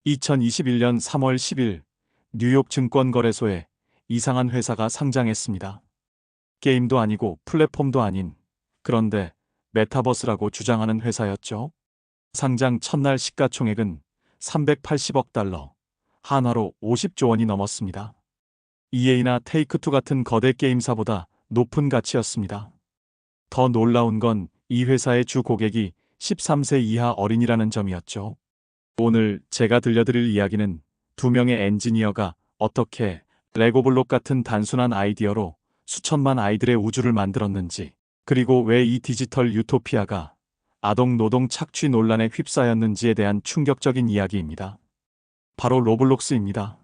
2021년 3월 10일 뉴욕 증권거래소에 이상한 회사가 상장했습니다. 게임도 아니고 플랫폼도 아닌, 그런데 메타버스라고 주장하는 회사였죠. 상장 첫날 시가총액은 380억 달러, 한화로 50조 원이 넘었습니다. EA나 테이크투 같은 거대 게임사보다 높은 가치였습니다. 더 놀라운 건 이 회사의 주 고객이 13세 이하 어린이라는 점이었죠. 오늘 제가 들려드릴 이야기는 두 명의 엔지니어가 어떻게 레고블록 같은 단순한 아이디어로 수천만 아이들의 우주를 만들었는지, 그리고 왜 이 디지털 유토피아가 아동 노동 착취 논란에 휩싸였는지에 대한 충격적인 이야기입니다. 바로 로블록스입니다.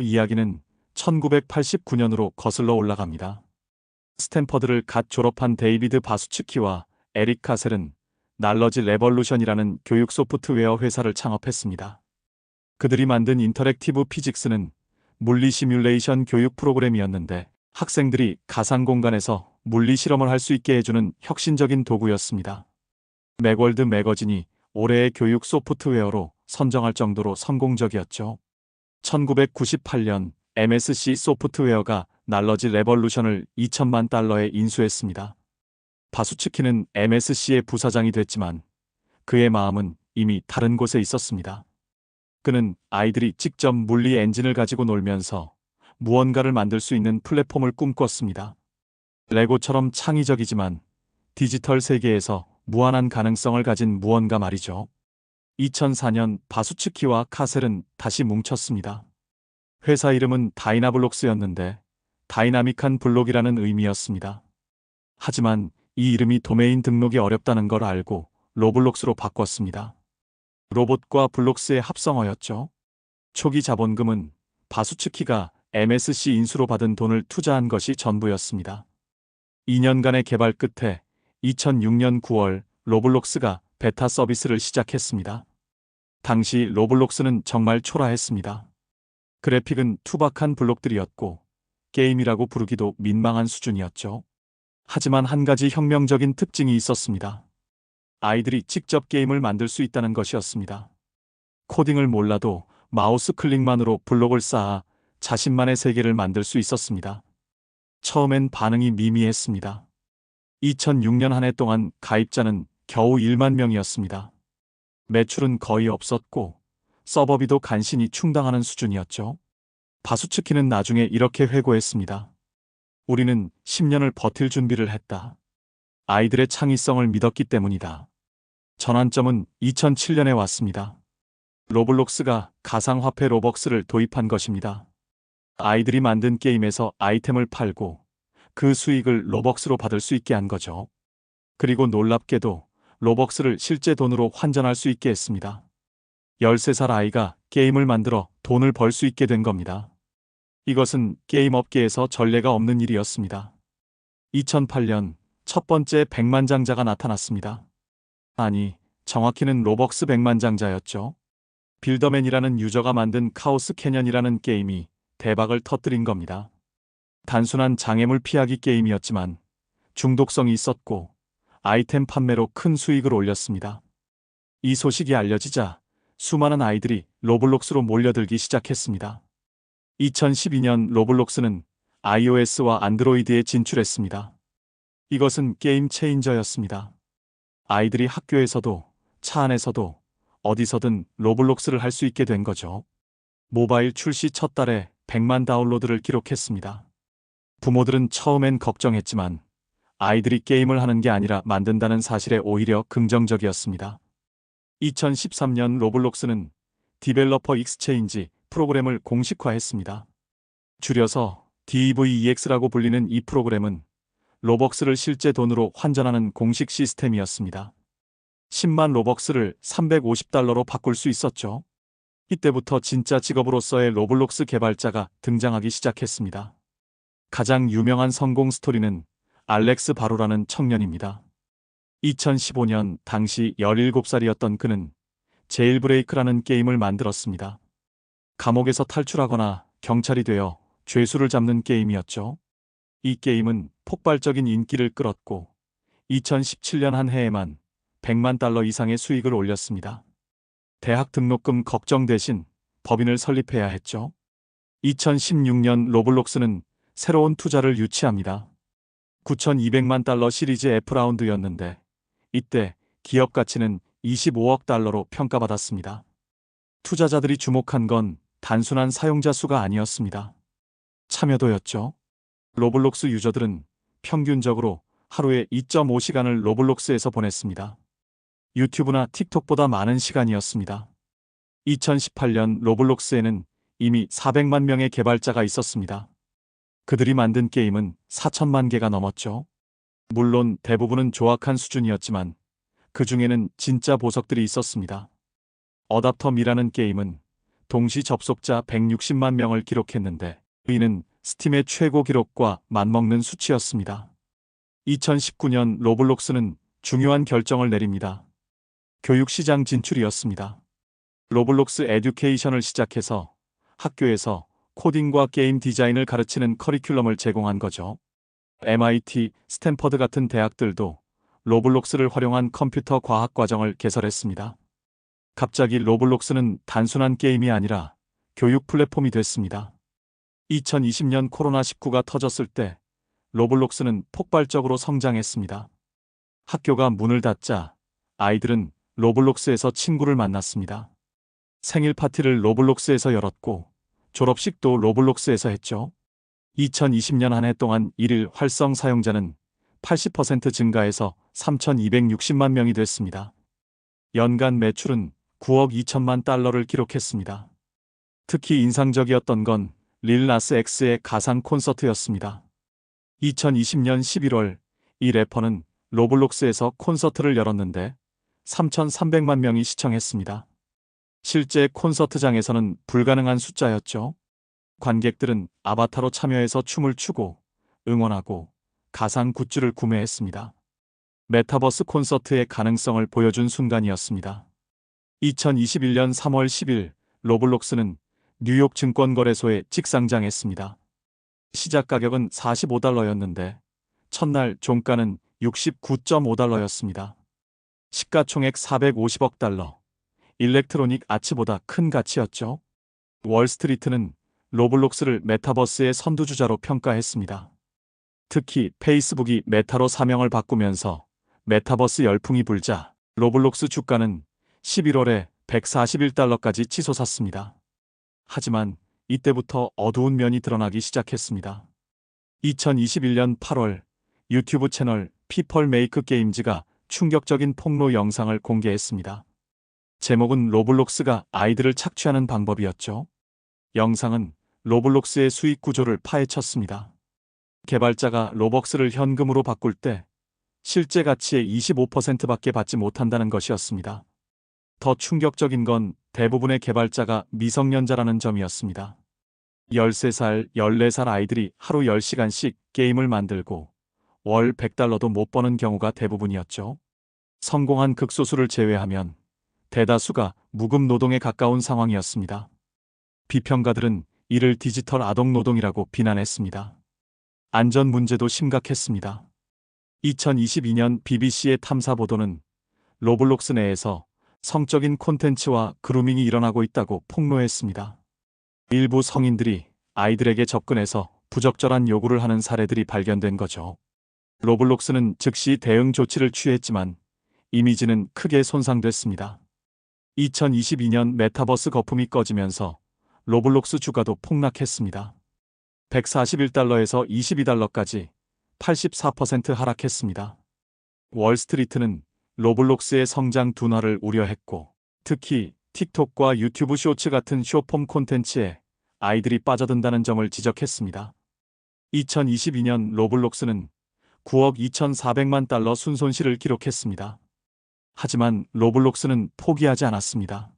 이야기는 1989년으로 거슬러 올라갑니다. 스탠퍼드를 갓 졸업한 데이비드 바수츠키와 에릭 카셀은 날러지 레볼루션이라는 교육 소프트웨어 회사를 창업했습니다. 그들이 만든 인터랙티브 피직스는 물리 시뮬레이션 교육 프로그램이었는데, 학생들이 가상 공간에서 물리 실험을 할 수 있게 해주는 혁신적인 도구였습니다. 맥월드 매거진이 올해의 교육 소프트웨어로 선정할 정도로 성공적이었죠. 1998년 MSC 소프트웨어가 날러지 레볼루션을 2천만 달러에 인수했습니다. 바수츠키는 MSC의 부사장이 됐지만 그의 마음은 이미 다른 곳에 있었습니다. 그는 아이들이 직접 물리 엔진을 가지고 놀면서 무언가를 만들 수 있는 플랫폼을 꿈꿨습니다. 레고처럼 창의적이지만 디지털 세계에서 무한한 가능성을 가진 무언가 말이죠. 2004년 바수츠키와 카셀은 다시 뭉쳤습니다. 회사 이름은 다이나블록스였는데 다이나믹한 블록이라는 의미였습니다. 하지만 이 이름이 도메인 등록이 어렵다는 걸 알고 로블록스로 바꿨습니다. 로봇과 블록스의 합성어였죠. 초기 자본금은 바수츠키가 MSC 인수로 받은 돈을 투자한 것이 전부였습니다. 2년간의 개발 끝에 2006년 9월 로블록스가 베타 서비스를 시작했습니다. 당시 로블록스는 정말 초라했습니다. 그래픽은 투박한 블록들이었고 게임이라고 부르기도 민망한 수준이었죠. 하지만 한 가지 혁명적인 특징이 있었습니다. 아이들이 직접 게임을 만들 수 있다는 것이었습니다. 코딩을 몰라도 마우스 클릭만으로 블록을 쌓아 자신만의 세계를 만들 수 있었습니다. 처음엔 반응이 미미했습니다. 2006년 한 해 동안 가입자는 겨우 1만 명이었습니다. 매출은 거의 없었고 서버비도 간신히 충당하는 수준이었죠. 바수츠키는 나중에 이렇게 회고했습니다. 우리는 10년을 버틸 준비를 했다. 아이들의 창의성을 믿었기 때문이다. 전환점은 2007년에 왔습니다. 로블록스가 가상화폐 로벅스를 도입한 것입니다. 아이들이 만든 게임에서 아이템을 팔고 그 수익을 로벅스로 받을 수 있게 한 거죠. 그리고 놀랍게도 로벅스를 실제 돈으로 환전할 수 있게 했습니다. 13살 아이가 게임을 만들어 돈을 벌 수 있게 된 겁니다. 이것은 게임 업계에서 전례가 없는 일이었습니다. 2008년 첫 번째 백만장자가 나타났습니다. 아니, 정확히는 로벅스 백만장자였죠. 빌더맨이라는 유저가 만든 카오스 캐년이라는 게임이 대박을 터뜨린 겁니다. 단순한 장애물 피하기 게임이었지만 중독성이 있었고 아이템 판매로 큰 수익을 올렸습니다. 이 소식이 알려지자 수많은 아이들이 로블록스로 몰려들기 시작했습니다. 2012년 로블록스는 iOS와 안드로이드에 진출했습니다. 이것은 게임 체인저였습니다. 아이들이 학교에서도 차 안에서도 어디서든 로블록스를 할 수 있게 된 거죠. 모바일 출시 첫 달에 100만 다운로드를 기록했습니다. 부모들은 처음엔 걱정했지만 아이들이 게임을 하는 게 아니라 만든다는 사실에 오히려 긍정적이었습니다. 2013년 로블록스는 디벨로퍼 익스체인지 프로그램을 공식화했습니다. 줄여서 DEVEX라고 불리는 이 프로그램은 로벅스를 실제 돈으로 환전하는 공식 시스템이었습니다. 10만 로벅스를 350달러로 바꿀 수 있었죠. 이때부터 진짜 직업으로서의 로블록스 개발자가 등장하기 시작했습니다. 가장 유명한 성공 스토리는 알렉스 바로라는 청년입니다. 2015년 당시 17살이었던 그는 제일브레이크라는 게임을 만들었습니다. 감옥에서 탈출하거나 경찰이 되어 죄수를 잡는 게임이었죠. 이 게임은 폭발적인 인기를 끌었고 2017년 한 해에만 100만 달러 이상의 수익을 올렸습니다. 대학 등록금 걱정 대신 법인을 설립해야 했죠. 2016년 로블록스는 새로운 투자를 유치합니다. 9,200만 달러 시리즈 F 라운드였는데 이때 기업 가치는 25억 달러로 평가받았습니다. 투자자들이 주목한 건 단순한 사용자 수가 아니었습니다. 참여도였죠. 로블록스 유저들은 평균적으로 하루에 2.5시간을 로블록스에서 보냈습니다. 유튜브나 틱톡보다 많은 시간이었습니다. 2018년 로블록스에는 이미 400만 명의 개발자가 있었습니다. 그들이 만든 게임은 4천만 개가 넘었죠. 물론 대부분은 조악한 수준이었지만 그 중에는 진짜 보석들이 있었습니다. 어답텀이라는 게임은 동시 접속자 160만 명을 기록했는데 이는 스팀의 최고 기록과 맞먹는 수치였습니다. 2019년 로블록스는 중요한 결정을 내립니다. 교육시장 진출이었습니다. 로블록스 에듀케이션을 시작해서 학교에서 코딩과 게임 디자인을 가르치는 커리큘럼을 제공한 거죠. MIT, 스탠퍼드 같은 대학들도 로블록스를 활용한 컴퓨터 과학 과정을 개설했습니다. 갑자기 로블록스는 단순한 게임이 아니라 교육 플랫폼이 됐습니다. 2020년 코로나19가 터졌을 때 로블록스는 폭발적으로 성장했습니다. 학교가 문을 닫자 아이들은 로블록스에서 친구를 만났습니다. 생일 파티를 로블록스에서 열었고 졸업식도 로블록스에서 했죠. 2020년 한 해 동안 일일 활성 사용자는 80% 증가해서 3,260만 명이 됐습니다. 연간 매출은 9억 2천만 달러를 기록했습니다. 특히 인상적이었던 건 릴 나스 X의 가상 콘서트였습니다. 2020년 11월 이 래퍼는 로블록스에서 콘서트를 열었는데 3,300만 명이 시청했습니다. 실제 콘서트장에서는 불가능한 숫자였죠. 관객들은 아바타로 참여해서 춤을 추고 응원하고 가상 굿즈를 구매했습니다. 메타버스 콘서트의 가능성을 보여준 순간이었습니다. 2021년 3월 10일 로블록스는 뉴욕 증권거래소에 직상장했습니다. 시작 가격은 $45였는데 첫날 종가는 $69.5였습니다. 시가총액 450억 달러. 일렉트로닉 아츠보다 큰 가치였죠. 월스트리트는 로블록스를 메타버스의 선두주자로 평가했습니다. 특히 페이스북이 메타로 사명을 바꾸면서 메타버스 열풍이 불자 로블록스 주가는 11월에 141달러까지 치솟았습니다. 하지만 이때부터 어두운 면이 드러나기 시작했습니다. 2021년 8월 유튜브 채널 피펄 메이크 게임즈가 충격적인 폭로 영상을 공개했습니다. 제목은 로블록스가 아이들을 착취하는 방법이었죠. 영상은 로블록스의 수익 구조를 파헤쳤습니다. 개발자가 로벅스를 현금으로 바꿀 때 실제 가치의 25%밖에 받지 못한다는 것이었습니다. 더 충격적인 건 대부분의 개발자가 미성년자라는 점이었습니다. 13살, 14살 아이들이 하루 10시간씩 게임을 만들고 월 100달러도 못 버는 경우가 대부분이었죠. 성공한 극소수를 제외하면 대다수가 무급 노동에 가까운 상황이었습니다. 비평가들은 이를 디지털 아동 노동이라고 비난했습니다. 안전 문제도 심각했습니다. 2022년 BBC의 탐사 보도는 로블록스 내에서 성적인 콘텐츠와 그루밍이 일어나고 있다고 폭로했습니다. 일부 성인들이 아이들에게 접근해서 부적절한 요구를 하는 사례들이 발견된 거죠. 로블록스는 즉시 대응 조치를 취했지만 이미지는 크게 손상됐습니다. 2022년 메타버스 거품이 꺼지면서 로블록스 주가도 폭락했습니다. 141달러에서 22달러까지 84% 하락했습니다. 월스트리트는 로블록스의 성장 둔화를 우려했고 특히 틱톡과 유튜브 쇼츠 같은 쇼폼 콘텐츠에 아이들이 빠져든다는 점을 지적했습니다. 2022년 로블록스는 9억 2,400만 달러 순손실을 기록했습니다. 하지만 로블록스는 포기하지 않았습니다.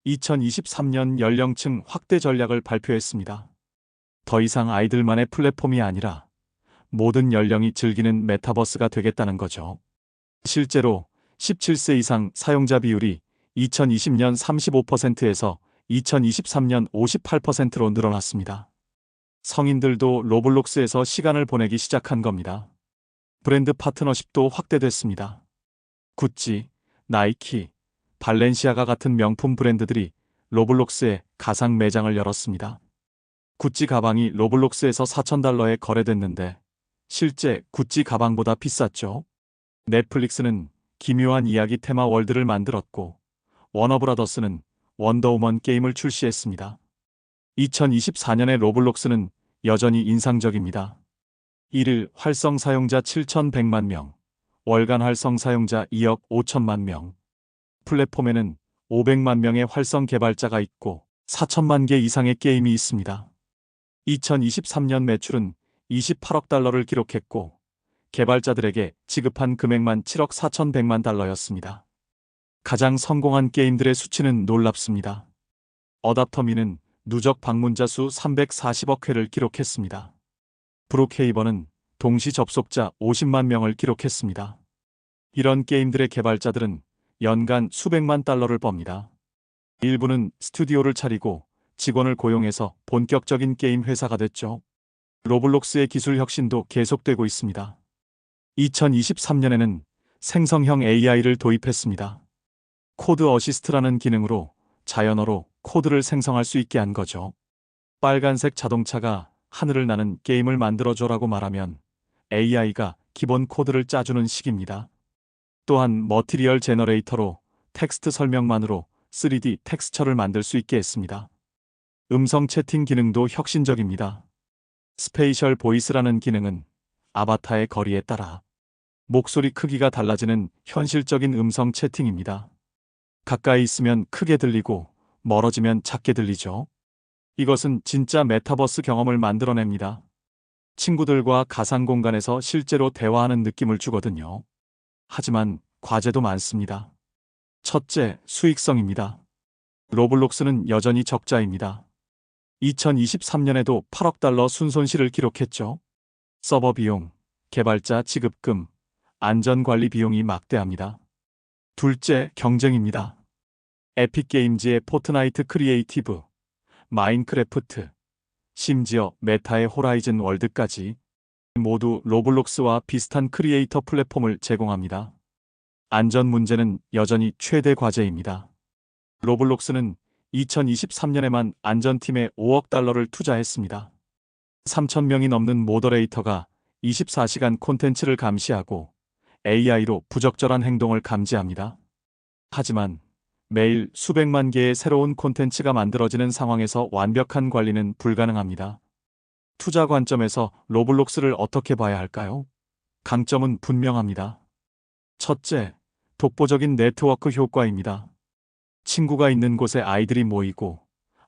2023년 연령층 확대 전략을 발표했습니다. 더 이상 아이들만의 플랫폼이 아니라 모든 연령이 즐기는 메타버스가 되겠다는 거죠. 실제로 17세 이상 사용자 비율이 2020년 35%에서 2023년 58%로 늘어났습니다. 성인들도 로블록스에서 시간을 보내기 시작한 겁니다. 브랜드 파트너십도 확대됐습니다. 구찌, 나이키, 발렌시아가 같은 명품 브랜드들이 로블록스에 가상 매장을 열었습니다. 구찌 가방이 로블록스에서 $4,000에 거래됐는데 실제 구찌 가방보다 비쌌죠. 넷플릭스는 기묘한 이야기 테마 월드를 만들었고 워너브라더스는 원더우먼 게임을 출시했습니다. 2024년의 로블록스는 여전히 인상적입니다. 1일 활성 사용자 7,100만 명, 월간 활성 사용자 2억 5천만 명. 플랫폼에는 500만 명의 활성 개발자가 있고 4천만 개 이상의 게임이 있습니다. 2023년 매출은 $28억 달러를 기록했고 개발자들에게 지급한 금액만 $7억 4,100만 달러였습니다. 가장 성공한 게임들의 수치는 놀랍습니다. 어답터미는 누적 방문자 수 340억 회를 기록했습니다. 브룩헤이번은 동시 접속자 50만 명을 기록했습니다. 이런 게임들의 개발자들은 연간 수백만 달러를 법니다. 일부는 스튜디오를 차리고 직원을 고용해서 본격적인 게임 회사가 됐죠. 로블록스의 기술 혁신도 계속되고 있습니다. 2023년에는 생성형 AI를 도입했습니다. 코드 어시스트라는 기능으로 자연어로 코드를 생성할 수 있게 한 거죠. 빨간색 자동차가 하늘을 나는 게임을 만들어줘라고 말하면 AI가 기본 코드를 짜주는 식입니다. 또한 머티리얼 제너레이터로 텍스트 설명만으로 3D 텍스처를 만들 수 있게 했습니다. 음성 채팅 기능도 혁신적입니다. 스페이셜 보이스라는 기능은 아바타의 거리에 따라 목소리 크기가 달라지는 현실적인 음성 채팅입니다. 가까이 있으면 크게 들리고 멀어지면 작게 들리죠. 이것은 진짜 메타버스 경험을 만들어냅니다. 친구들과 가상 공간에서 실제로 대화하는 느낌을 주거든요. 하지만 과제도 많습니다. 첫째, 수익성입니다. 로블록스는 여전히 적자입니다. 2023년에도 $8억 달러 순손실을 기록했죠. 서버 비용, 개발자 지급금, 안전관리 비용이 막대합니다. 둘째, 경쟁입니다. 에픽게임즈의 포트나이트 크리에이티브, 마인크래프트, 심지어 메타의 호라이즌 월드까지 모두 로블록스와 비슷한 크리에이터 플랫폼을 제공합니다. 안전 문제는 여전히 최대 과제입니다. 로블록스는 2023년에만 안전팀에 $5억 달러를 투자했습니다. 3,000명이 넘는 모더레이터가 24시간 콘텐츠를 감시하고 AI로 부적절한 행동을 감지합니다. 하지만 매일 수백만 개의 새로운 콘텐츠가 만들어지는 상황에서 완벽한 관리는 불가능합니다. 투자 관점에서 로블록스를 어떻게 봐야 할까요? 강점은 분명합니다. 첫째, 독보적인 네트워크 효과입니다. 친구가 있는 곳에 아이들이 모이고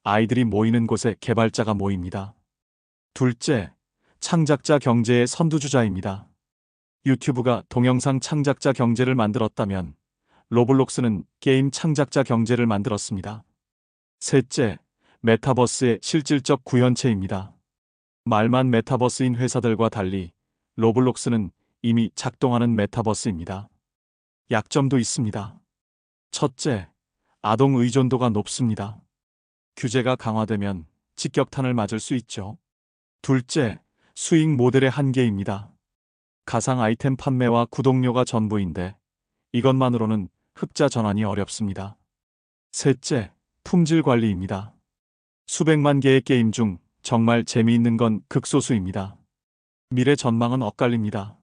아이들이 모이는 곳에 개발자가 모입니다. 둘째, 창작자 경제의 선두주자입니다. 유튜브가 동영상 창작자 경제를 만들었다면 로블록스는 게임 창작자 경제를 만들었습니다. 셋째, 메타버스의 실질적 구현체입니다. 말만 메타버스인 회사들과 달리 로블록스는 이미 작동하는 메타버스입니다. 약점도 있습니다. 첫째, 아동 의존도가 높습니다. 규제가 강화되면 직격탄을 맞을 수 있죠. 둘째, 수익 모델의 한계입니다. 가상 아이템 판매와 구독료가 전부인데 이것만으로는 흑자 전환이 어렵습니다. 셋째, 품질 관리입니다. 수백만 개의 게임 중 정말 재미있는 건 극소수입니다. 미래 전망은 엇갈립니다.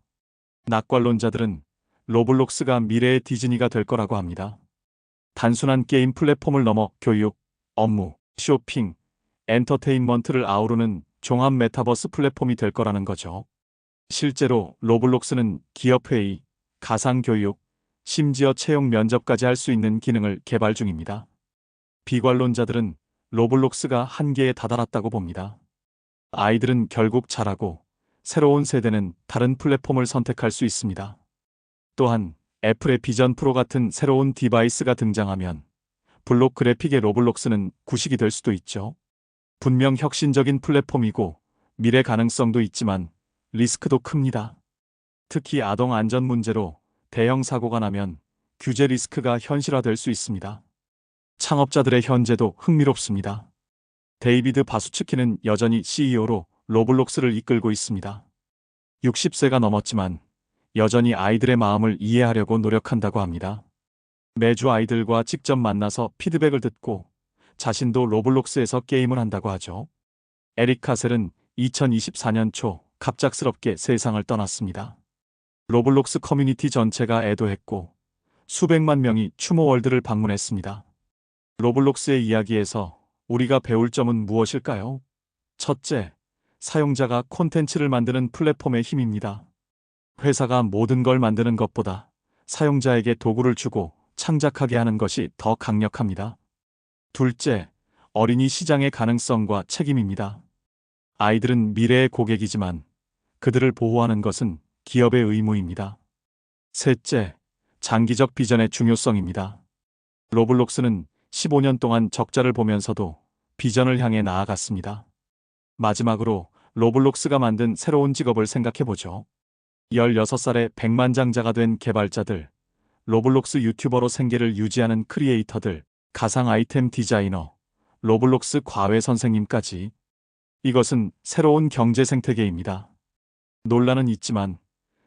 낙관론자들은 로블록스가 미래의 디즈니가 될 거라고 합니다. 단순한 게임 플랫폼을 넘어 교육, 업무, 쇼핑, 엔터테인먼트를 아우르는 종합 메타버스 플랫폼이 될 거라는 거죠. 실제로 로블록스는 기업회의, 가상교육, 심지어 채용 면접까지 할 수 있는 기능을 개발 중입니다. 비관론자들은 로블록스가 한계에 다다랐다고 봅니다. 아이들은 결국 자라고 새로운 세대는 다른 플랫폼을 선택할 수 있습니다. 또한 애플의 비전 프로 같은 새로운 디바이스가 등장하면 블록 그래픽의 로블록스는 구식이 될 수도 있죠. 분명 혁신적인 플랫폼이고 미래 가능성도 있지만 리스크도 큽니다. 특히 아동 안전 문제로 대형 사고가 나면 규제 리스크가 현실화될 수 있습니다. 창업자들의 현재도 흥미롭습니다. 데이비드 바수츠키는 여전히 CEO로 로블록스를 이끌고 있습니다. 60세가 넘었지만 여전히 아이들의 마음을 이해하려고 노력한다고 합니다. 매주 아이들과 직접 만나서 피드백을 듣고 자신도 로블록스에서 게임을 한다고 하죠. 에릭 카셀은 2024년 초 갑작스럽게 세상을 떠났습니다. 로블록스 커뮤니티 전체가 애도했고 수백만 명이 추모월드를 방문했습니다. 로블록스의 이야기에서 우리가 배울 점은 무엇일까요? 첫째, 사용자가 콘텐츠를 만드는 플랫폼의 힘입니다. 회사가 모든 걸 만드는 것보다 사용자에게 도구를 주고 창작하게 하는 것이 더 강력합니다. 둘째, 어린이 시장의 가능성과 책임입니다. 아이들은 미래의 고객이지만 그들을 보호하는 것은 기업의 의무입니다. 셋째, 장기적 비전의 중요성입니다. 로블록스는 15년 동안 적자를 보면서도 비전을 향해 나아갔습니다. 마지막으로 로블록스가 만든 새로운 직업을 생각해보죠. 16살에 백만장자가 된 개발자들, 로블록스 유튜버로 생계를 유지하는 크리에이터들, 가상 아이템 디자이너, 로블록스 과외 선생님까지. 이것은 새로운 경제 생태계입니다. 논란은 있지만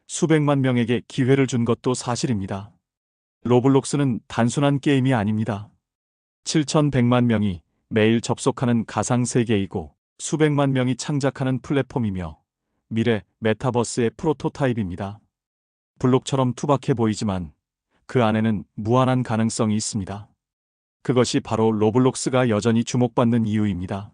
수백만 명에게 기회를 준 것도 사실입니다. 로블록스는 단순한 게임이 아닙니다. 7,100만 명이 매일 접속하는 가상 세계이고 수백만 명이 창작하는 플랫폼이며 미래 메타버스의 프로토타입입니다. 블록처럼 투박해 보이지만 그 안에는 무한한 가능성이 있습니다. 그것이 바로 로블록스가 여전히 주목받는 이유입니다.